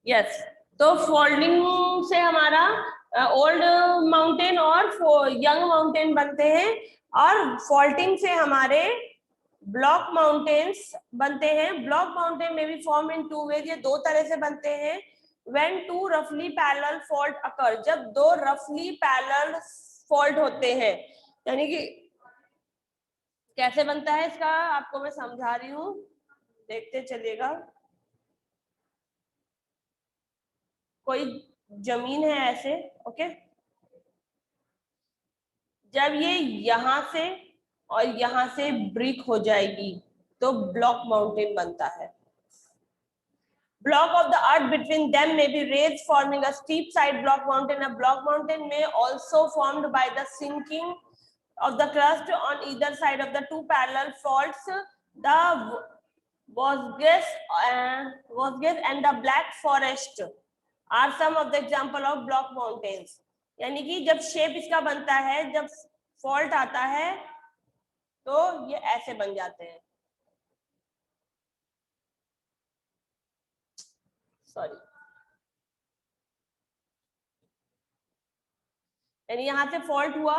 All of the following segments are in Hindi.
यस, तो फोल्डिंग से हमारा ओल्ड माउंटेन और यंग माउंटेन बनते हैं, और फॉल्टिंग से हमारे ब्लॉक माउंटेन्स बनते हैं। ब्लॉक माउंटेन में भी फॉर्म इन टू वेज, ये दो तरह से बनते हैं। व्हेन टू रफली पैरेलल फॉल्ट अकर, जब दो रफली पैरेलल फॉल्ट होते हैं, यानी कि कैसे बनता है इसका आपको मैं समझा रही हूँ, देखते चलिएगा। कोई जमीन है ऐसे, ओके, जब ये यहां से और यहां से ब्रिक हो जाएगी तो ब्लॉक माउंटेन बनता है। Block of the earth between them may be raised, forming a steep side block mountain. A block mountain may also formed by the sinking of the crust on either side of the two parallel faults. The Vosges and the Black Forest are some of the example of block mountains. यानी कि जब शेप इसका बनता है, जब फॉल्ट आता है तो ये ऐसे बन जाते हैं। सॉरी, यानी यहां से फॉल्ट हुआ,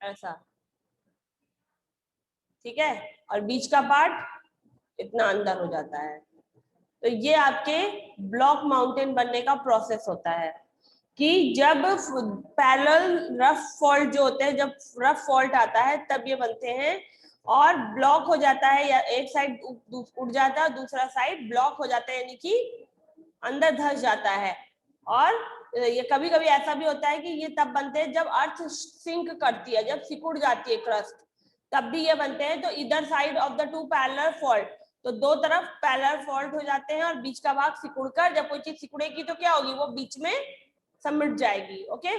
ऐसा, ठीक है, और बीच का पार्ट इतना अंदर हो जाता है। तो ये आपके ब्लॉक माउंटेन बनने का प्रोसेस होता है कि जब पैरेलल रफ फॉल्ट जो होते हैं, जब रफ फॉल्ट आता है तब ये बनते हैं, और ब्लॉक हो जाता है, या एक साइड उठ जाता है, दूसरा साइड ब्लॉक हो जाता है, यानी कि अंदर धंस जाता है। और ये कभी कभी ऐसा भी होता है कि ये तब बनते हैं जब अर्थ सिंक करती है, जब सिकुड़ जाती है क्रस्ट, तब भी ये बनते हैं। तो इधर side of the two parallel fault, तो दो तरफ पैरेलल फॉल्ट हो जाते हैं, और बीच का भाग सिकुड़कर, जब कोई चीज सिकुड़ेगी तो क्या होगी, वो बीच में समिट जाएगी। ओके,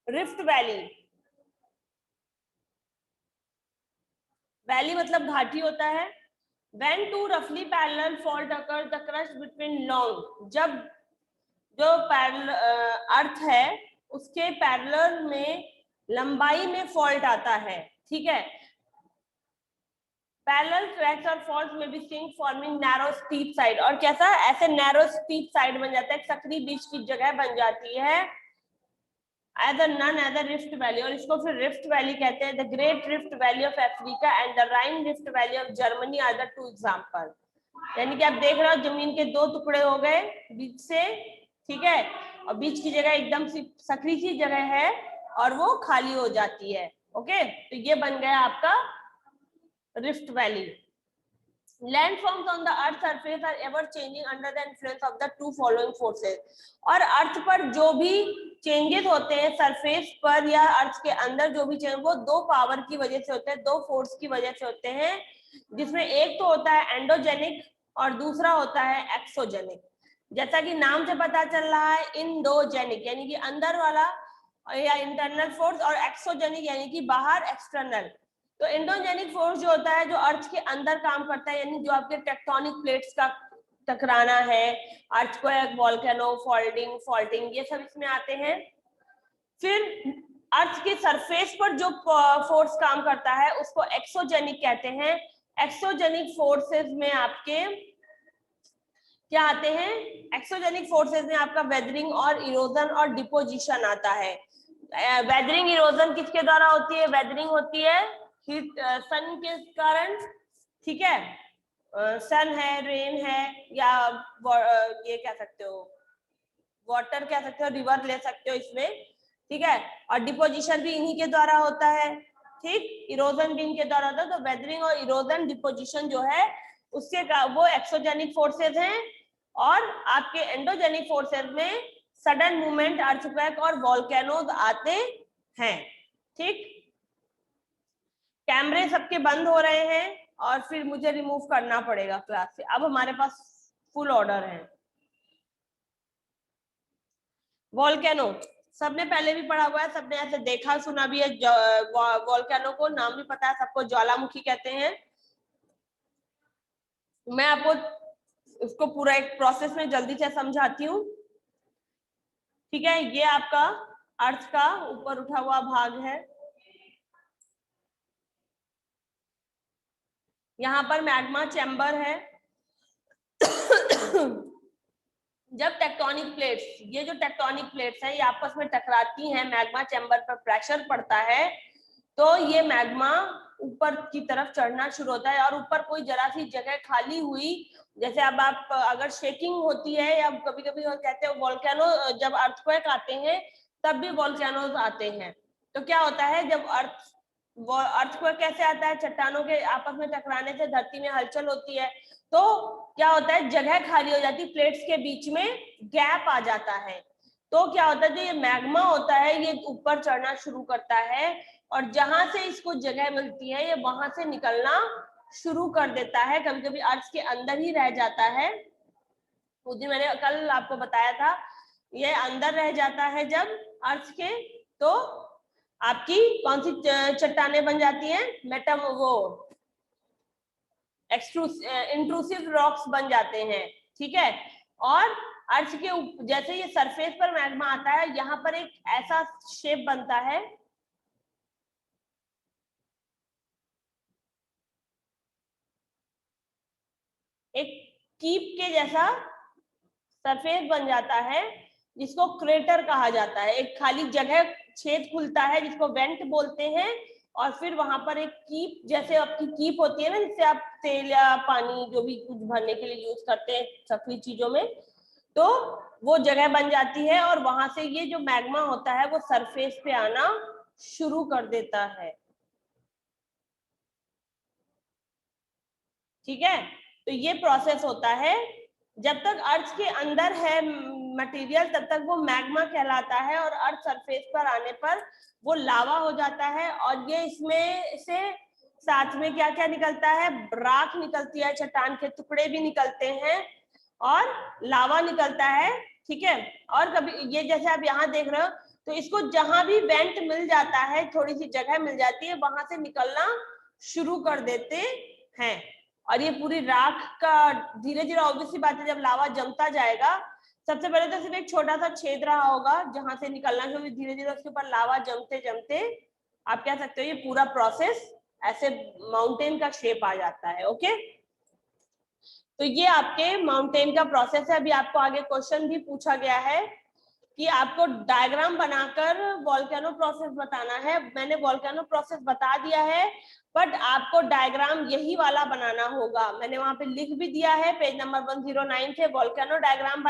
रिफ्ट वैली, वैली मतलब घाटी होता है। When two roughly parallel fault occur, the crust between long, जब जो अर्थ है उसके पैरेलल में लंबाई में फॉल्ट आता है, ठीक है, पैरेलल क्रैक्स और फॉल्ट्स में भी sink forming narrow steep side, और कैसा, ऐसे नैरो स्टीप साइड बन जाता है, सकरी बीच की जगह बन जाती है, as a known as a rift valley, और इसको फिर रिफ्ट वैली कहते हैं। The great rift valley of Africa and the Rhine rift valley of Germany are the two example. यानी कि आप देख रहे हो जमीन के दो टुकड़े हो गए बीच से, ठीक है, और बीच की जगह एकदम सकरी सी जगह है और वो खाली हो जाती है। ओके, तो ये बन गया आपका rift valley. Landforms on the earth surface are ever changing under the influence of the two following forces, और अर्थ पर जो भी चेंजेस होते हैं सरफेस पर या अर्थ के अंदर जो भी चेंज, वो दो पावर की वजह से होते हैं, दो फोर्स की वजह से होते हैं, जिसमें एक तो होता है एंडोजेनिक और दूसरा होता है एक्सोजेनिक। जैसा कि नाम से पता चल रहा है, इंडोजेनिक यानी कि अंदर वाला या इंटरनल फोर्स, और एक्सोजेनिक यानी कि बाहर एक्सटर्नल। तो इंडोजेनिक फोर्स जो होता है, जो अर्थ के अंदर काम करता है, यानी जो आपके टेक्टोनिक प्लेट्स का टकराना है, अर्थक्वेक, वोल्केनो, फॉल्टिंग, ये सब इसमें आते हैं। फिर अर्थ के सरफेस पर जो फोर्स काम करता है उसको एक्सोजेनिक कहते हैं। एक्सोजेनिक फोर्सेस में आपके क्या आते हैं, एक्सोजेनिक फोर्सेस में आपका वेदरिंग और इरोजन और डिपोजिशन आता है। वेदरिंग इरोजन किसके द्वारा होती है, वेदरिंग होती है हीट सन के कारण, ठीक है, सन है, रेन है, या ये कह सकते हो वाटर कह सकते हो, रिवर ले सकते हो इसमें, ठीक है, और डिपोजिशन भी इन्हीं के द्वारा होता है, ठीक, इरोजन भी इनके द्वारा होता है। तो वेदरिंग और इरोजन डिपोजिशन जो है उसके वो एक्सोजेनिक फोर्सेस हैं, और आपके एंडोजेनिक फोर्सेस में सडन मूवमेंट, अर्थक्वेक और वोल्केनोज आते हैं। ठीक, कैमरे सबके बंद हो रहे हैं और फिर मुझे रिमूव करना पड़ेगा क्लास से। अब हमारे पास फुल ऑर्डर है। वोल्केनो सबने पहले भी पढ़ा हुआ है, सबने ऐसे देखा सुना भी है। वोल्केनो को नाम भी पता है सबको, ज्वालामुखी कहते हैं। मैं आपको उसको पूरा एक प्रोसेस में जल्दी से समझाती हूँ, ठीक है। ये आपका अर्थ का ऊपर उठा हुआ भाग है। यहाँ पर मैग्मा चैम्बर है। जब टेक्टोनिक प्लेट्स, ये जो टेक्टोनिक प्लेट्स हैं ये आपस में टकराती हैं, मैग्मा चैम्बर पर प्रेशर पड़ता है, तो ये मैग्मा ऊपर की तरफ चढ़ना शुरू होता है। और ऊपर कोई जरा सी जगह खाली हुई, जैसे अब आप अगर शेकिंग होती है या कभी कभी कहते हैं वोल्केनो, जब अर्थक्वेक आते हैं तब भी वोल्केनोज आते हैं, तो क्या होता है जब अर्थक्वेक कैसे आता है, चट्टानों के आपस में टकराने से धरती में हलचल होती है, तो क्या होता है जगह खाली हो जाती, प्लेट्स के बीच में गैप आ जाता है, तो क्या होता है जो ये मैग्मा होता है ये ऊपर चढ़ना शुरू करता है, और जहां से इसको जगह मिलती है ये वहां से निकलना शुरू कर देता है। कभी कभी अर्थ के अंदर ही रह जाता है, उस दिन मैंने कल आपको बताया था, ये अंदर रह जाता है जब अर्थ के, तो आपकी कौन सी चट्टाने बन जाती हैं, वो इंट्रूसिव रॉक्स बन जाते हैं, ठीक है। और अर्थ के जैसे ये सरफेस पर मैग्मा आता है, यहाँ पर एक ऐसा शेप बनता है, एक कीप के जैसा सरफेस बन जाता है, जिसको क्रेटर कहा जाता है। एक खाली जगह छेद खुलता है जिसको वेंट बोलते हैं, और फिर वहां पर एक कीप, जैसे आपकी कीप होती है ना जिससे आप तेल या पानी जो भी कुछ भरने के लिए यूज करते हैं सफेद चीजों में, तो वो जगह बन जाती है, और वहां से ये जो मैग्मा होता है वो सरफेस पे आना शुरू कर देता है, ठीक है। तो ये प्रोसेस होता है, जब तक अर्थ के अंदर है मटेरियल तब तक वो मैग्मा कहलाता है, और अर्थ सरफेस पर आने पर वो लावा हो जाता है, और ये इसमें से साथ में क्या क्या निकलता है, राख निकलती है, चट्टान के टुकड़े भी निकलते हैं, और लावा निकलता है, ठीक है। और कभी ये जैसे आप यहाँ देख रहे हो, तो इसको जहां भी वेंट मिल जाता है, थोड़ी सी जगह मिल जाती है, वहां से निकलना शुरू कर देते हैं, और ये पूरी राख का धीरे धीरे ऑब्वियसली बात है जब लावा जमता जाएगा, सबसे पहले तो सिर्फ एक छोटा सा छेद रहा होगा जहां से निकलना शुरू, धीरे धीरे उसके ऊपर लावा जमते जमते आप कह सकते हो ये पूरा प्रोसेस ऐसे माउंटेन का शेप आ जाता है, ओके। तो ये आपके माउंटेन का प्रोसेस है। अभी आपको आगे क्वेश्चन भी पूछा गया है कि आपको डायग्राम बनाकर वोल्केनो प्रोसेस बताना है। मैंने वोल्केनो प्रोसेस बता दिया है, बट आपको डायग्राम यही वाला बनाना होगा, मैंने वहां पे लिख भी दिया है, पेज नंबर 109 से वोल्केनो डायग्राम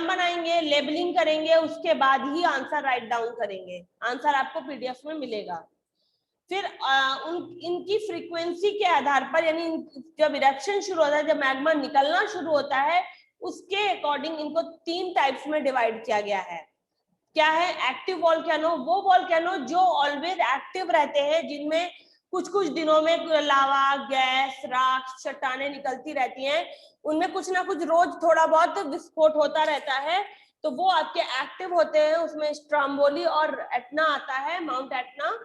बनाएंगे, लेबलिंग करेंगे, उसके बाद ही आंसर राइट डाउन करेंगे, आंसर आपको पीडीएफ में मिलेगा। फिर इनकी फ्रीक्वेंसी के आधार पर, यानी जब इरेक्शन शुरू होता है, जब मैग्मा निकलना शुरू होता है, उसके अकॉर्डिंग इनको 3 टाइप्स में डिवाइड किया गया है। क्या है, एक्टिव वोल्केनो, वो वोल्केनो जो ऑलवेज एक्टिव रहते हैं, जिनमें कुछ कुछ दिनों में लावा, गैस, राख, चट्टानें निकलती रहती हैं, उनमें कुछ ना कुछ रोज थोड़ा बहुत विस्फोट होता रहता है, तो वो आपके एक्टिव होते हैं। उसमें स्ट्रोम्बोली और एटना आता है, माउंट एटना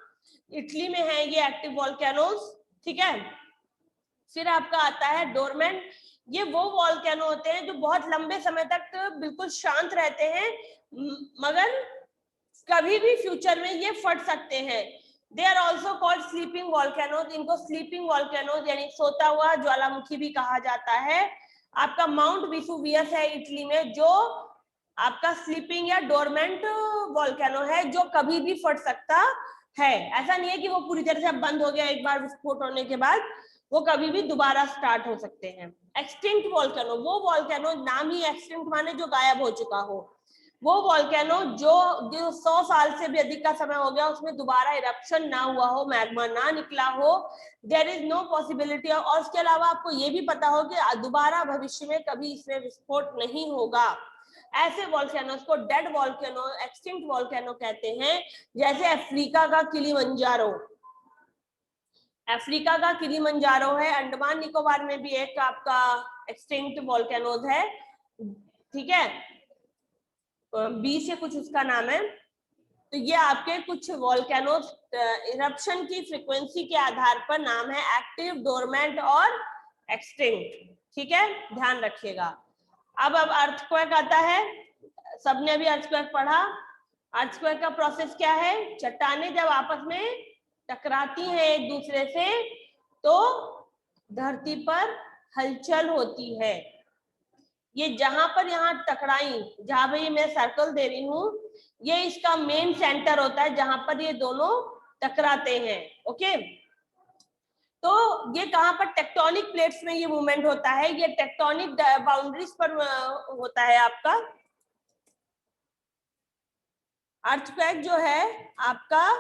इटली में है ये एक्टिव वोल्केनोज, ठीक है। फिर आपका आता है डोरमेंट, ये वो वोल्केनो होते हैं जो बहुत लंबे समय तक बिल्कुल शांत रहते हैं, मगर कभी भी फ्यूचर में ये फट सकते हैं। They are also called sleeping volcanoes, इनको स्लीपिंग वोल्केनोज यानी सोता हुआ ज्वालामुखी भी कहा जाता है। आपका माउंट वेसुवियस है इटली में, जो आपका स्लीपिंग या डोरमेंट वोल्केनो है, जो कभी भी फट सकता है। ऐसा नहीं है कि वो पूरी तरह से बंद हो गया एक बार विस्फोट होने के बाद, वो कभी भी दोबारा स्टार्ट हो सकते हैं। एक्सटिंक्ट वोल्केनो, वो वोल्केनो, नाम ही एक्सटिंक्ट माने जो गायब हो चुका हो, वो वोल्केनो जो 100 साल से भी अधिक का समय हो गया, उसमें दोबारा इरप्शन ना हुआ हो, मैग्मा ना निकला हो, देयर इज नो पॉसिबिलिटी। और उसके अलावा आपको ये भी पता हो कि दोबारा भविष्य में कभी इसमें विस्फोट नहीं होगा। ऐसे वोल्केनोस को डेड वोल्केनो, एक्सटिंक्ट वोल्केनो कहते हैं। जैसे अफ्रीका का किलिमंजारो, अफ्रीका का किलिमंजारो है, अंडमान निकोबार में भी एक आपका एक्सटिंक्ट वोल्केनोज है, ठीक है, बी से कुछ उसका नाम है। तो ये आपके कुछ वोल्केनोज इरप्शन की फ्रीक्वेंसी के आधार पर नाम है, एक्टिव, डोरमेंट और एक्सटिंक्ट, ठीक है, ध्यान रखिएगा। अब अर्थक्वेक आता है, सबने भी अर्थक्वेक पढ़ा, अर्थक्वेक का प्रोसेस क्या है? चट्टानें जब आपस में टकराती हैं एक दूसरे से तो धरती पर हलचल होती है। ये जहां पर यहाँ टकराई, जहां पर ये मैं सर्कल दे रही हूँ, ये इसका मेन सेंटर होता है जहां पर ये दोनों टकराते हैं। ओके, तो ये कहां पर? टेक्टोनिक प्लेट्स में ये मूवमेंट होता है, ये टेक्टोनिक बाउंड्रीज पर होता है आपका। अर्थक्वेक जो है आपका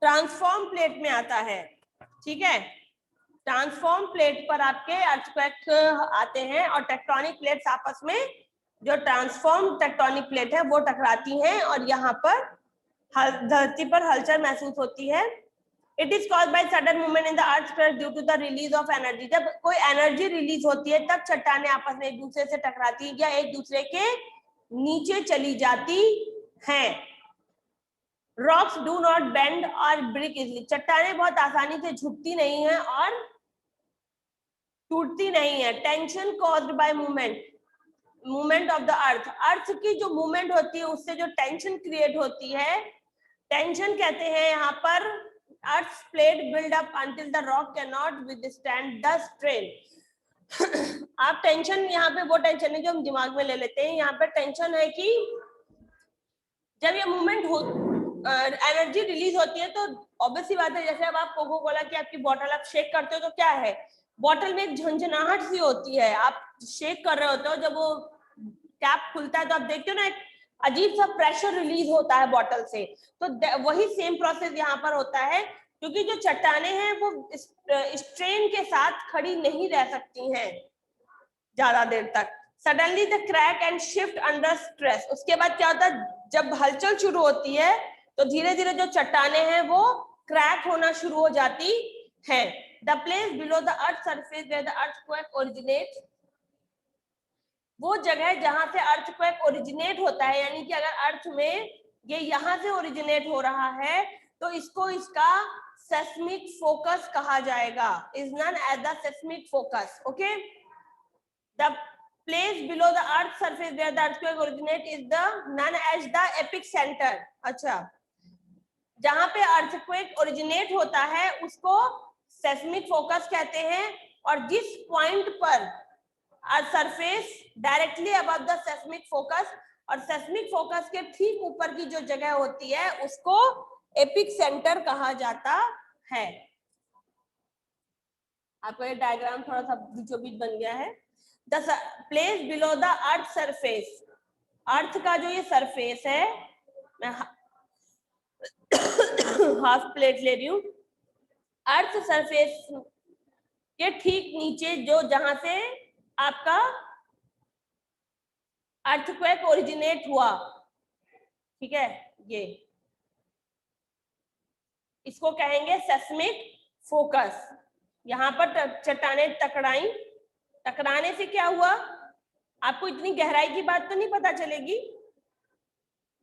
ट्रांसफॉर्म प्लेट में आता है, ठीक है। ट्रांसफॉर्म प्लेट पर आपके अर्थक्वेक आते हैं और टेक्टोनिक प्लेट्स आपस में, जो ट्रांसफॉर्म टेक्टोनिक प्लेट है वो टकराती हैं और यहाँ पर धरती पर हलचल महसूस होती है। It is caused by sudden movement in the earth crust due to the release of energy. जब कोई एनर्जी रिलीज होती है तब चट्टानें आपस में एक दूसरे से टकराती या एक दूसरे के नीचे चली जाती हैं। रॉक्स डू नॉट बेंड और ब्रेक इजली। चट्टानें बहुत आसानी से झुकती नहीं है और टूटती नहीं है। Tension caused by movement of the earth. Earth की जो मूवमेंट होती है उससे जो टेंशन क्रिएट होती है, टेंशन कहते हैं यहाँ पर। Earth plate build up until the rock can not withstand the strain. आप टेंशन, यहाँ पे वो टेंशन है जो हम दिमाग में ले लेते हैं। यहाँ पे टेंशन है कि जब ये मूवमेंट हो, एनर्जी रिलीज होती है तो ऑब्वियसली बात है, जैसे अब आप कोको कोला की आपकी बोतल आप शेक करते हो तो क्या है, बोतल में एक झंझनाहट सी होती है। आप शेक कर रहे होते हो, जब वो कैप खुलता है तो आप देखते हो ना, एक अजीब सा प्रेशर रिलीज होता है बोतल से। तो वही सेम प्रोसेस यहाँ पर होता है, क्योंकि जो चट्टानें हैं वो स्ट्रेन के साथ खड़ी नहीं रह सकती हैं ज्यादा देर तक। Suddenly the crack and shift under stress. उसके बाद क्या होता है, जब हलचल शुरू होती है तो धीरे धीरे जो चट्टानें हैं वो क्रैक होना शुरू हो जाती हैं। The place below the earth surface where the earthquake originate. वो जगह जहां से अर्थक्वेक ओरिजिनेट होता है, यानी कि अगर अर्थ में ये यहां से ओरिजिनेट हो रहा है तो इसको इसका सेस्मिक फोकस कहा जाएगा, is known as the seismic focus. Okay, the place below the earth surface where the earthquake originate is the known as the epicenter। अच्छा, जहां पे earthquake originate होता है उसको seismic focus कहते हैं, और जिस पॉइंट पर surface directly above the seismic focus और seismic focus के ठीक ऊपर की जो जगह होती है उसको एपिक सेंटर कहा जाता है। आपको ये डायग्राम थोड़ा सा बीचों बीच बन गया है। The place below the earth surface, earth का जो ये सरफेस है, मैं हाफ प्लेट ले रही हूं। अर्थ सरफेस के ठीक नीचे जो जहां से आपका अर्थक्वेक ओरिजिनेट हुआ, ठीक है, ये इसको कहेंगे सेस्मिक फोकस। यहाँ पर चट्टानें टकराई, टकराने से क्या हुआ, आपको इतनी गहराई की बात तो नहीं पता चलेगी।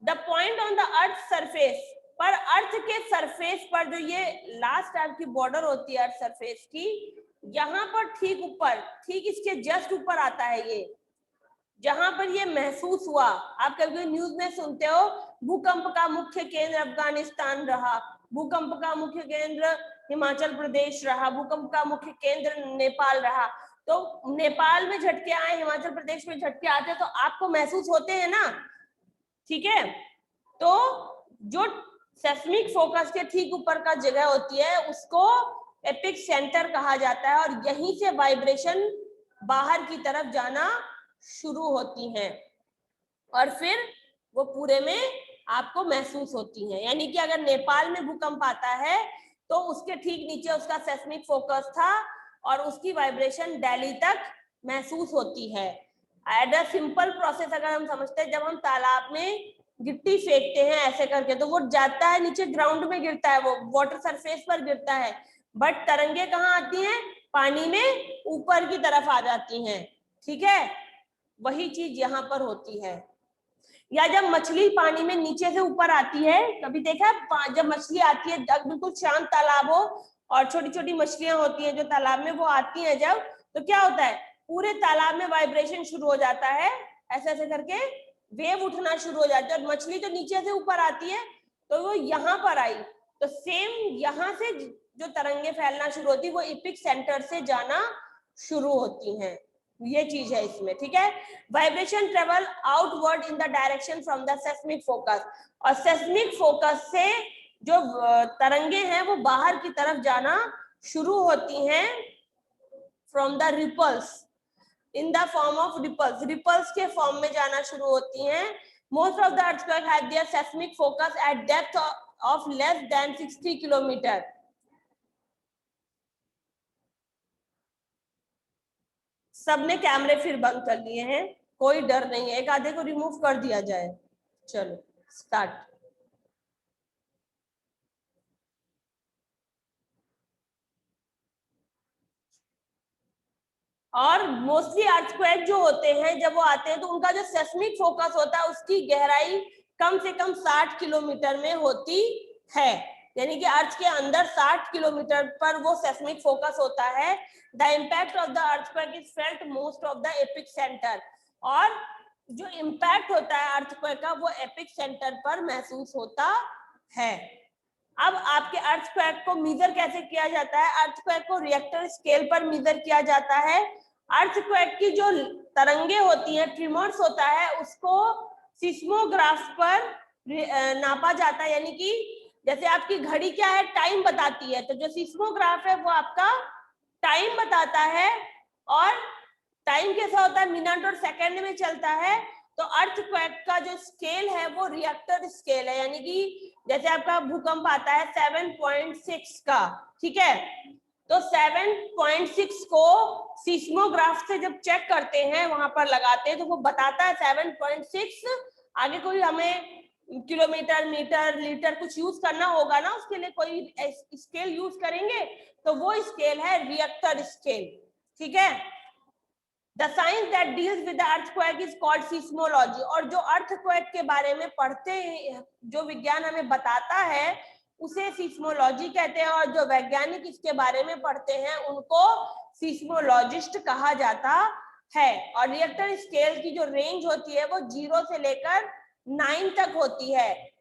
The point on the earth surface, पर अर्थ के सरफेस पर जो ये लास्ट आपकी बॉर्डर होती है अर्थ सरफेस की, यहाँ पर ठीक ऊपर, ठीक इसके जस्ट ऊपर आता है ये, जहां पर ये महसूस हुआ। आप कभी न्यूज में सुनते हो भूकंप का मुख्य केंद्र अफगानिस्तान रहा, भूकंप का मुख्य केंद्र हिमाचल प्रदेश रहा, भूकंप का मुख्य केंद्र नेपाल रहा। तो नेपाल में झटके आए, हिमाचल प्रदेश में झटके आते तो आपको महसूस होते हैं ना, ठीक है। तो जो सेस्मिक फोकस के ठीक ऊपर का जगह होती है उसको एपिक सेंटर कहा जाता है, और यहीं से वाइब्रेशन बाहर की तरफ जाना शुरू होती हैं और फिर वो पूरे में आपको महसूस होती हैं। यानी कि अगर नेपाल में भूकंप आता है तो उसके ठीक नीचे उसका सेस्मिक फोकस था और उसकी वाइब्रेशन दिल्ली तक महसूस होती है। एट अ सिंपल प्रोसेस अगर हम समझते हैं, जब हम तालाब में गिट्टी फेंकते हैं ऐसे करके तो वो जाता है नीचे, ग्राउंड में गिरता है, वो वाटर सरफेस पर गिरता है, बट तरंगे कहाँ आती हैं, पानी में ऊपर की तरफ आ जाती हैं, ठीक है। वही चीज यहाँ पर होती है। या जब मछली पानी में नीचे से ऊपर आती है, कभी देखा है जब मछली आती है, बिल्कुल शांत तालाब हो और छोटी छोटी मछलियां होती हैं जो तालाब में, वो आती हैं जब, तो क्या होता है, पूरे तालाब में वाइब्रेशन शुरू हो जाता है, ऐसे ऐसे करके वेव उठना शुरू हो जाती है, और मछली तो नीचे से ऊपर आती है तो वो यहाँ पर आई, तो सेम यहाँ से जो तरंगे फैलना शुरू होती है वो एपिक सेंटर से जाना शुरू होती हैं। ये चीज है इसमें, ठीक है। Vibration travel outward in the direction from the seismic focus, और सेस्मिक फोकस से जो तरंगे हैं वो बाहर की तरफ जाना शुरू होती हैं from the ripples in the form of ripples, ripples के फॉर्म में जाना शुरू होती हैं। Most of the earthquake have their seismic focus at depth of less than 60 kilometre. सबने कैमरे फिर बंद कर लिए हैं, कोई डर नहीं है, एक आधे को रिमूव कर दिया जाए। चलो स्टार्ट। और मोस्टली अर्थक्वेक जो होते हैं जब वो आते हैं तो उनका जो सेस्मिक फोकस होता है उसकी गहराई कम से कम 60 किलोमीटर में होती है, यानी कि अर्थ के अंदर 60 किलोमीटर पर वो सेस्मिक फोकस होता है। The impact of the earthquake is felt most of the epic centre, और जो इम्पैक्ट होता है अर्थक्वेक का वो एपिक सेंटर पर महसूस होता है। अब आपके अर्थक्वेक को मीजर कैसे किया जाता है? अर्थक्वेक को रिएक्टर स्केल पर मीजर किया जाता है। अर्थक्वेक की जो तरंगे होती हैं, ट्रिमर्स होता है, उसको सिस्मोग्राफ पर नापा जाता है, यानी कि जैसे आपकी घड़ी क्या है, टाइम बताती है, तो जो सिस्मोग्राफ है वो आपका टाइम बताता है, और टाइम कैसा होता है, मिनट और सेकंड में चलता है। तो अर्थक्वेक का जो स्केल है वो रिएक्टर स्केल है, यानी कि जैसे आपका भूकंप आता है 7.6 का, ठीक है, तो 7.6 को सिस्मोग्राफ से जब चेक करते हैं, वहां पर लगाते हैं, तो वो बताता है 7.6। आगे कोई हमें किलोमीटर, मीटर, लीटर कुछ यूज करना होगा ना, उसके लिए कोई स्केल यूज करेंगे, तो वो स्केल है रिएक्टर स्केल, ठीक है। The science that deals with the earthquake is called seismology, और जो अर्थक्वेक के बारे में पढ़ते हैं, जो विज्ञान हमें बताता है उसे सिस्मोलॉजी कहते हैं, और जो वैज्ञानिक इसके बारे में पढ़ते हैं उनको सिस्मोलॉजिस्ट कहा जाता है। और रिएक्टर स्केल की जो रेंज होती है वो 0 से लेकर 9 तक होती है।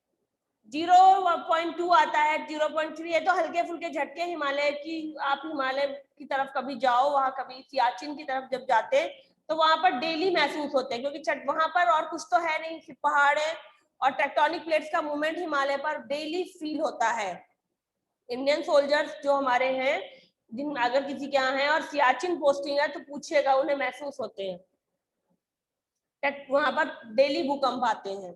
0.2 आता है, 0.3 है तो हल्के फुल्के झटके। हिमालय की, आप हिमालय की तरफ कभी जाओ, वहां कभी सियाचिन की तरफ जब जाते तो वहां पर डेली महसूस होते हैं, क्योंकि वहां पर और कुछ तो है नहीं, सिर्फ पहाड़ है, और टेक्टोनिक प्लेट्स का मूवमेंट हिमालय पर डेली फील होता है। इंडियन सोल्जर्स जो हमारे हैं, जिन अगर किसी के यहाँ है और सियाचिन पोस्टिंग है तो पूछिएगा, उन्हें महसूस होते हैं, वहां पर डेली भूकंप आते हैं।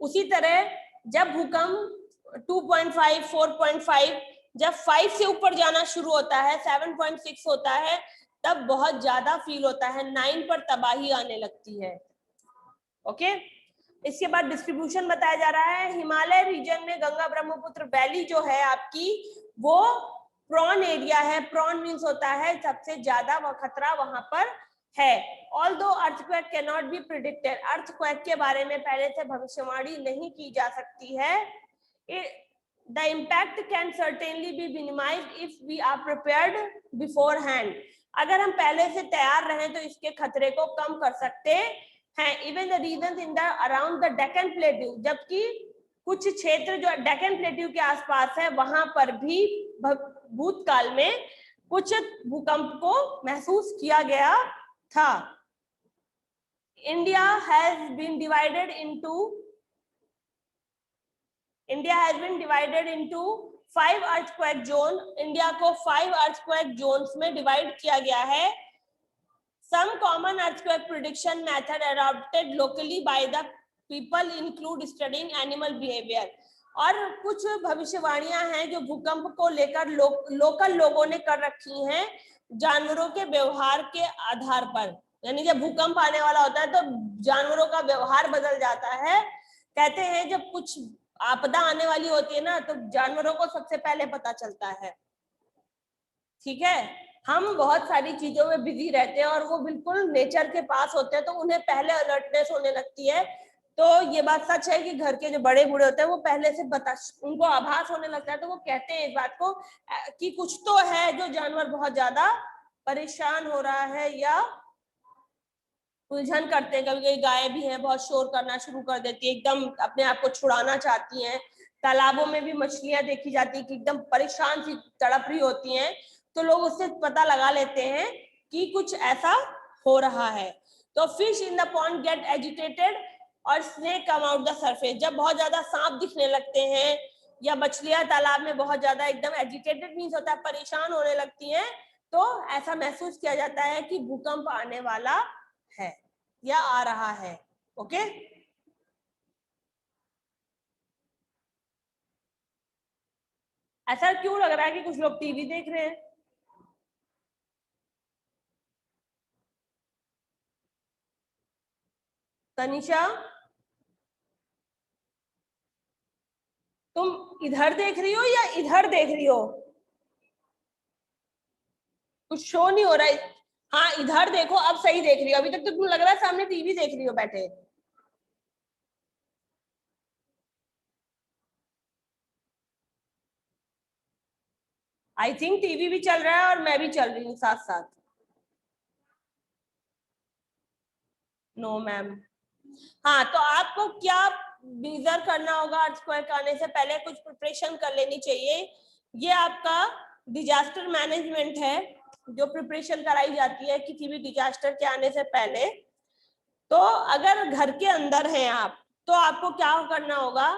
उसी तरह जब भूकंप 2.5, 4.5, जब 5 से ऊपर जाना शुरू होता है, 7.6 होता है, तब बहुत ज्यादा फील होता है, 9 पर तबाही आने लगती है। ओके, इसके बाद डिस्ट्रीब्यूशन बताया जा रहा है। हिमालय रीजन में गंगा ब्रह्मपुत्र वैली जो है आपकी, वो प्रॉन एरिया है। प्रॉन मीन्स होता है सबसे ज्यादा वह खतरा वहां पर है। Although earthquake can not be predicted, earthquake के बारे में पहले से भविष्यवाणी नहीं की जा सकती है। The impact can certainly be minimized if we are prepared beforehand, अगर हम पहले से तैयार रहें तो इसके खतरे को कम कर सकते हैं। Even the region in the around the Deccan plateau, जबकि कुछ क्षेत्र जो डेक्कन प्लेट्यू के आसपास है वहां पर भी भूतकाल में कुछ भूकंप को महसूस किया गया था। India has been divided into 5 earthquake zone. India को 5 अर्थक्वेक जोन्स में डिवाइड किया गया है। Some common earthquake prediction method adopted locally by the people include studying animal behavior, और कुछ भविष्यवाणियां हैं जो भूकंप को लेकर लोकल लोगों ने कर रखी हैं जानवरों के व्यवहार के आधार पर। यानी जब भूकंप आने वाला होता है तो जानवरों का व्यवहार बदल जाता है। कहते हैं जब कुछ आपदा आने वाली होती है ना, तो जानवरों को सबसे पहले पता चलता है, ठीक है। हम बहुत सारी चीजों में बिजी रहते हैं और वो बिल्कुल नेचर के पास होते हैं, तो उन्हें पहले अलर्टनेस होने लगती है। तो ये बात सच है कि घर के जो बड़े बूढ़े होते हैं वो पहले से उनको आभास होने लगता है, तो वो कहते हैं इस बात को कि कुछ तो है, जो जानवर बहुत ज्यादा परेशान हो रहा है या उलझन करते हैं, कभी कभी गायें भी हैं बहुत शोर करना शुरू कर देती है, एकदम अपने आप को छुड़ाना चाहती हैं। तालाबों में भी मछलियां देखी जाती है कि एकदम परेशान सी तड़प रही होती हैं, तो लोग उससे पता लगा लेते हैं कि कुछ ऐसा हो रहा है। तो fish in the pond get agitated और snake come out the surface. जब बहुत ज्यादा सांप दिखने लगते हैं या मछलियां तालाब में बहुत ज्यादा एकदम एजिटेटेड मीन्स होता है परेशान होने लगती हैं, तो ऐसा महसूस किया जाता है कि भूकंप आने वाला है या आ रहा है। ओके, ऐसा क्यों लग रहा है कि कुछ लोग टीवी देख रहे हैं? तनिषा, तुम इधर देख रही हो या इधर देख रही हो? कुछ शो नहीं हो रहा है। हाँ इधर देखो, अब सही देख रही हो। अभी तक तो तुम लग रहा है सामने टीवी देख रही हो बैठे। आई थिंक टीवी भी चल रहा है और मैं भी चल रही हूँ साथ साथ। No ma'am. हाँ, तो आपको क्या मेजर करना होगा? अर्थक्वेक आने से पहले कुछ प्रिपरेशन कर लेनी चाहिए। ये आपका डिजास्टर मैनेजमेंट है, जो प्रिपरेशन कराई जाती है किसी भी डिजास्टर के आने से पहले। तो अगर घर के अंदर हैं आप, तो आपको क्या करना होगा?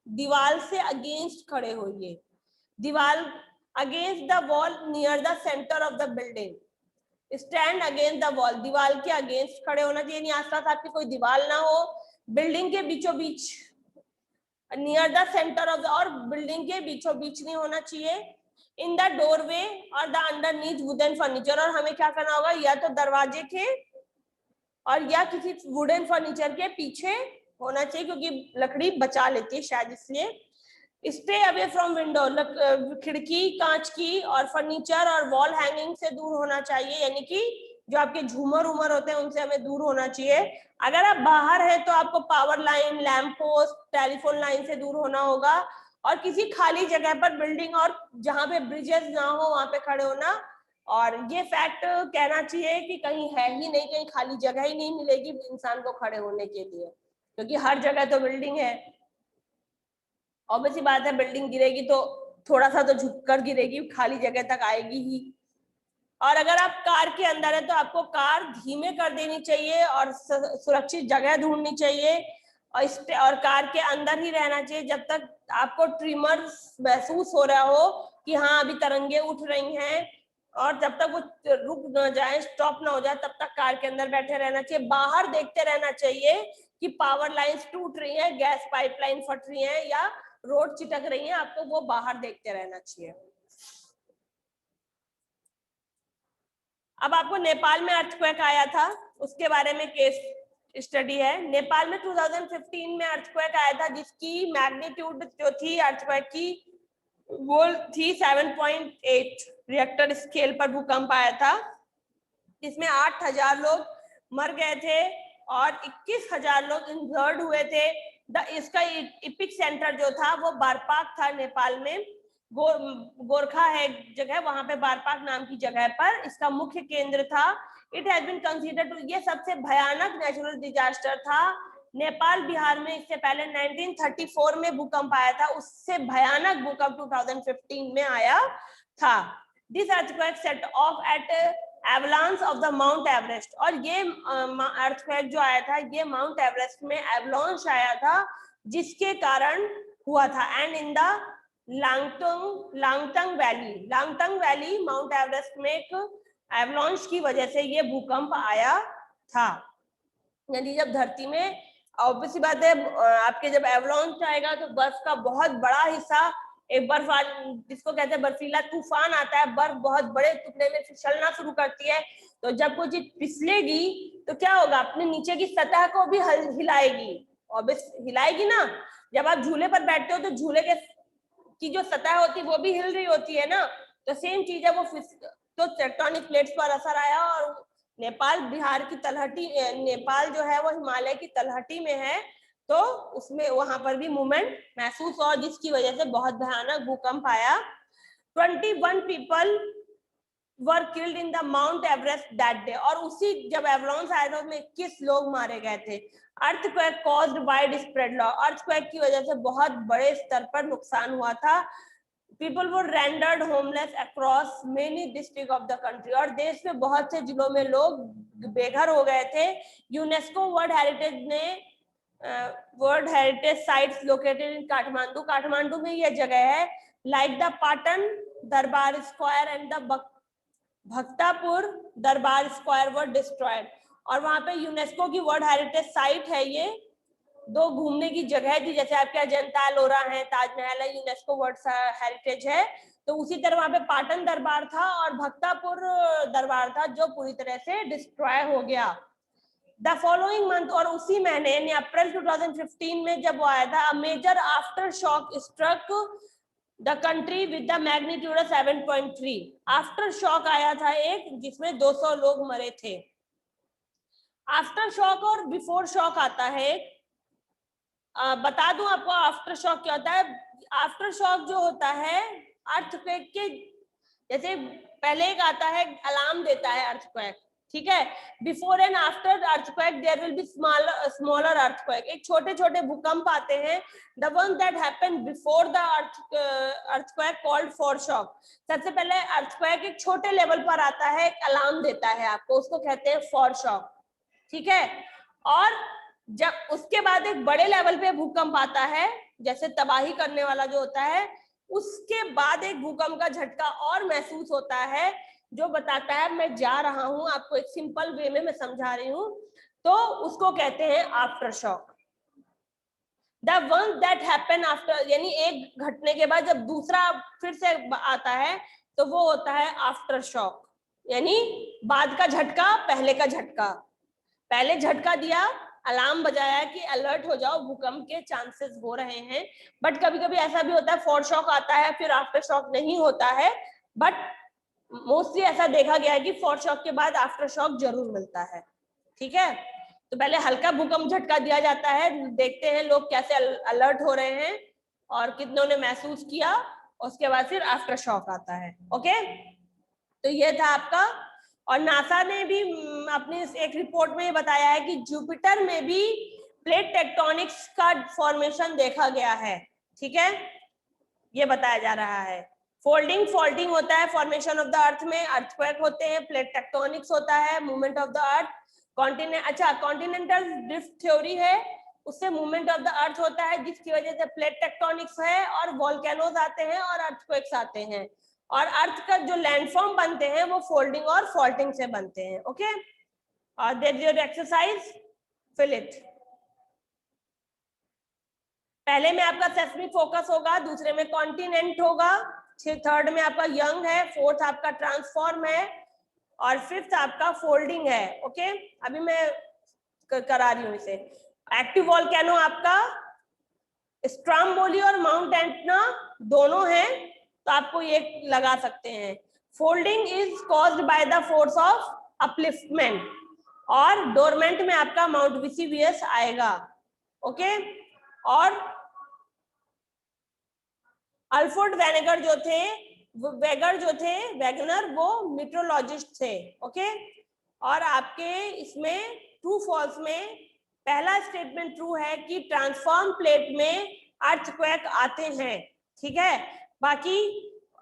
दीवार से अगेंस्ट खड़े होइए। दीवार against the wall near the centre of the building. Stand against the wall, दीवार के अगेंस्ट खड़े होना चाहिए, नहीं आसपास आपकी कोई दीवार ना हो। बिल्डिंग के बीचों बीच, near the centre of the, और बिल्डिंग के बीचों बीच नहीं होना चाहिए। इन द डोरवे और द अंडरनीथ वुडन फर्नीचर, और हमें क्या करना होगा? या तो दरवाजे के और या किसी वुडन फर्नीचर के पीछे होना चाहिए, क्योंकि लकड़ी बचा लेती है शायद इसलिए। स्टे अवे फ्रॉम विंडो, खिड़की कांच की और फर्नीचर और वॉल हैंगिंग से दूर होना चाहिए, यानी कि जो आपके झूमर उमर होते हैं उनसे हमें दूर होना चाहिए। अगर आप बाहर हैं तो आपको power line, lamp post, telephone line से दूर होना होगा, और किसी खाली जगह पर बिल्डिंग और जहां पे ब्रिजेस ना हो वहां पे खड़े होना। और ये फैक्ट कहना चाहिए कि कहीं है ही नहीं, कहीं खाली जगह ही नहीं मिलेगी इंसान को खड़े होने के लिए, क्योंकि हर जगह तो बिल्डिंग है। ऑब्वियसली बात है, बिल्डिंग गिरेगी तो थोड़ा सा तो झुककर गिरेगी, खाली जगह तक आएगी ही। और अगर आप कार के अंदर है तो आपको कार धीमे कर देनी चाहिए और सुरक्षित जगह ढूंढनी चाहिए, और कार के अंदर ही रहना चाहिए जब तक आपको ट्रिमर महसूस हो रहा हो कि हाँ अभी तरंगे उठ रही हैं, और जब तक वो रुक न जाए, स्टॉप ना हो जाए, तब तक कार के अंदर बैठे रहना चाहिए। बाहर देखते रहना चाहिए कि पावर लाइंस टूट रही हैं, गैस पाइपलाइन फट रही हैं या रोड चिटक रही है, आपको वो बाहर देखते रहना चाहिए। अब आपको नेपाल में अर्थक्वेक आया था, उसके बारे में केस स्टडी है। नेपाल में 2015 में अर्थक्वेक आया था, जिसकी मैग्नीट्यूड जो थी अर्थक्वेक की वो थी 7.8 रिएक्टर स्केल पर भूकंप आया था, जिसमें 8,000 लोग मर गए थे और 21,000 लोग इंजर्ड हुए थे। इसका इपिक सेंटर जो था वो बारपाक था, नेपाल में गोरखा है जगह, वहां पे बारपाक नाम की जगह पर इसका मुख्य केंद्र था। इट हैज बीन कंसीडर्ड, ये सबसे भयानक नेचुरल डिजास्टर था। नेपाल बिहार में इससे पहले 1934 में भूकंप आया था, उससे भयानक भूकंप 2015 में आया था। This earthquake set off at avalanche of the Mount Everest, और ये अर्थक्वेक जो आया था ये माउंट एवरेस्ट में एवलांस आया था, जिसके कारण हुआ था। And in the Langtang valley Mount Everest में एक एवलांस की वजह से ये भूकंप आया था। यानी जब धरती में, ऑब्वियसली बात है, आपके जब एवलांच आएगा तो बर्फ का बहुत बड़ा हिस्सा, एक बर्फ जिसको कहते हैं बर्फीला तूफान आता है, बर्फ बहुत बड़े टुकड़े में फिसलना शुरू करती है। तो जब कोई चीज फिसलेगी तो क्या होगा? अपने नीचे की सतह को भी हिलाएगी, ऑब्वियसली हिलाएगी ना। जब आप झूले पर बैठते हो तो झूले की जो सतह होती है वो भी हिल रही होती है ना, तो सेम चीज है वो। तो टेक्टोनिक प्लेट्स पर असर आया, और नेपाल बिहार की तलहटी, नेपाल जो है वो हिमालय की तलहटी में है, तो उसमें वहां पर भी मूवमेंट महसूस हुआ, जिसकी वजह से बहुत भयानक भूकंप आया। 21 people were killed in the Mount Everest that day, और उसी जब एवलांच आया था उसमें 21 लोग मारे गए थे। Earthquake caused wide spread loss, earthquake की वजह से बहुत बड़े स्तर पर नुकसान हुआ था। People were rendered homeless across many district of the country, और देश में बहुत से जिलों में लोग बेघर हो गए थे। यूनेस्को वर्ल्ड हेरिटेज ने world heritage sites located in Kathmandu, Kathmandu में यह जगह है, like the Patan Durbar square and the Bhaktapur दरबार स्क्वायर वर डिस्ट्रॉयड, और वहां पे यूनेस्को की वर्ल्ड हेरिटेज साइट है। ये दो घूमने की जगह थी, जैसे आपके अजंता एलोरा है, ताजमहल है, यूनेस्को वर्ल्ड हेरिटेज है, तो उसी तरह वहां पे पाटन दरबार था और भक्तापुर दरबार था जो पूरी तरह से डिस्ट्रॉय हो गया। द फॉलोइंग मंथ, और उसी महीने यानी अप्रैल 2015 में जब वो आया था, a major aftershock struck the country with the magnitude 7.3, aftershock आया था एक जिसमें 200 लोग मरे थे। आफ्टर शॉक और बिफोर शॉक आता है। बता दूं आपको आफ्टर शॉक क्या होता है। आफ्टर शॉक जो होता है अर्थक्वेक के, जैसे पहले एक आता है अलार्म देता है अर्थक्वेक, ठीक है। Before and after earthquake there will be smaller earthquake, एक छोटे छोटे भूकंप आते हैं। The one that happened before the earthquake called foreshock, सबसे पहले अर्थक्वेक एक छोटे लेवल पर आता है, एक अलार्म देता है आपको, उसको कहते हैं फोरशॉक, ठीक है। और जब उसके बाद एक बड़े लेवल पे भूकंप आता है, जैसे तबाही करने वाला जो होता है, उसके बाद एक भूकंप का झटका और महसूस होता है जो बताता है मैं जा रहा हूं, आपको एक सिंपल वे में मैं समझा रही हूं, तो उसको कहते हैं after shock. The one that happen after, यानी एक घटने के बाद जब दूसरा फिर से आता है तो वो होता है आफ्टर शॉक, यानी बाद का झटका, पहले का झटका। पहले झटका दिया, अलार्म बजाया कि अलर्ट हो जाओ, भूकंप के चांसेस हो रहे हैं, बट कभी कभी ऐसा भी होता है फोर शॉक आता है फिर आफ्टर शॉक नहीं होता है, बट मोस्टली ऐसा देखा गया है कि फोर शॉक के बाद आफ्टर शॉक जरूर मिलता है, ठीक है। तो पहले हल्का भूकंप झटका दिया जाता है, देखते हैं लोग कैसे अलर्ट हो रहे हैं और कितनों ने महसूस किया, उसके बाद फिर आफ्टर शॉक आता है। ओके, तो ये था आपका। और नासा ने भी अपनी एक रिपोर्ट में बताया है कि जुपिटर में भी प्लेट टेक्टोनिक्स का फॉर्मेशन देखा गया है, ठीक है, ये बताया जा रहा है। फोल्डिंग फॉल्टिंग होता है फॉर्मेशन ऑफ द अर्थ में, अर्थक्वेक होते हैं, प्लेट टेक्टोनिक्स होता है, movement of the earth, continent, अच्छा कॉन्टिनेंटल ड्रिफ्ट थ्योरी है, उससे मूवमेंट ऑफ द अर्थ होता है जिसकी वजह से प्लेट टेक्टोनिक्स है और वोल्केनोज आते हैं और अर्थक्वेक्स आते हैं, और अर्थ का जो लैंडफॉर्म बनते हैं वो फोल्डिंग और फॉल्टिंग से बनते हैं। ओके, और there is your exercise, fill it. पहले में आपका सेस्मिक फोकस होगा, दूसरे में कॉन्टिनेंट होगा, थर्ड में आपका यंग है, फोर्थ आपका ट्रांसफॉर्म है, और फिफ्थ आपका फोल्डिंग है। ओके, अभी मैं करा रही हूँ इसे। एक्टिव वोल्केनो आपका स्ट्राम्बोली और माउंट एटना दोनों हैं, तो आपको ये लगा सकते हैं। Folding is caused by the force of upliftment, और डोरमेंट में आपका माउंट वेसुवियस आएगा। ओके, और अल्फ्रेड वेगनर जो थे वेगनर वो मीटरोलॉजिस्ट थे। ओके, और आपके इसमें ट्रू फॉल्स में पहला स्टेटमेंट ट्रू है कि ट्रांसफॉर्म प्लेट में अर्थक्वेक आते हैं, ठीक है। बाकी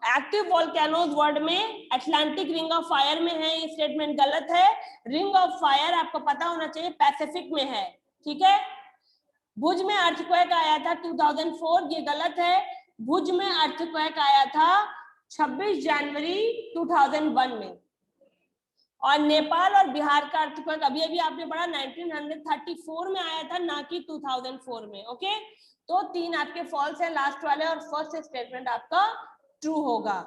एक्टिव वोल्केनोज वर्ल्ड में अटलांटिक रिंग ऑफ फायर में है, ये स्टेटमेंट गलत है। रिंग ऑफ फायर आपको पता होना चाहिए पैसिफिक में है, ठीक है। भुज में अर्थक्वेक आया था 2004, ये गलत है। भुज में अर्थक्वेक आया था 26 जनवरी 2001 में, और नेपाल और बिहार का अर्थक्वेक अभी अभी आपने पढ़ा 1934 में आया था, ना कि 2004 में। ओके, तो तीन आपके फॉल्स हैं लास्ट वाले, और फर्स्ट स्टेटमेंट आपका ट्रू होगा।